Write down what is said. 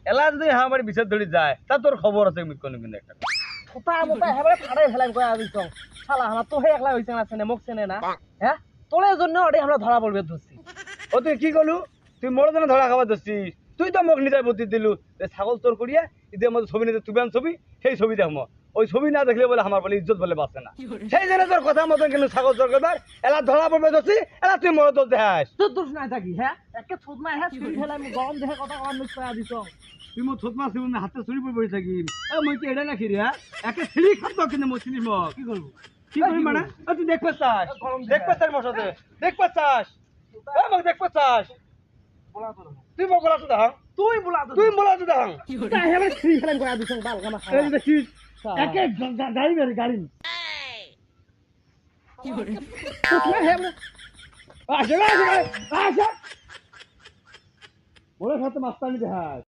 এলা যদি আমার বিচার ধরে যায় তা তোর খবর আছে কোনো কিন্তু একটা কোথা মোটা হেবারে ফাড়াই ফেলাই কয়া দিছ শালা আমার তো হে একলা হইছে না চেনে মোক চেনে না হ্যাঁ তোর জন্য ওরে আমরা ধরা পড়বে ধরছি ও তুই কি করলু তুই মোর জন্য ধরা খাবার ধরছিস তুই তো মোক নিতাই বুদ্ধি দিলু ছাগল তোর করিয়া ঈদের মধ্যে ছবি নিতে তুই ছবি সেই ছবি দেখো ওই ছবি না দেখলে বলে আমার বলে ইজ্জত বলে বাঁচে না সেই জন্য তোর কথা মতন কিন্তু ছাগল তোর করবার এলা ধরা পড়বে ধরছি এলা তুই মোর দোষ দেখাস তোর দোষ নাই থাকি হ্যাঁ একে ছুট নাই হ্যাঁ ছুরি ফেলাই আমি গরম দেখে কথা কম মিস করা দিছ তুই মোর ছোট মাছ না হাতে ছুরি পড়ে বসে থাকি মই কি এটা নাকি রে একে ছিঁড়ি খাবো কিন্তু মোর চিনিস মোক কি করবো কি করবি মানে তুই দেখতে চাস দেখতে চাস মোর সাথে দেখতে চাস মোক দেখতে চাস তুই মোক বলা তো দেখ তুই বলা তুই বলা তো দেখ তাই হেবারে ছুরি ফেলাই কয়া দিছ বাল গামা এই দেখিস একে গাড়ি মেরে গাড়ি কি করে কোথা হেবারে আসে আসে আসে বলে সাথে মাস্তানি দেখাস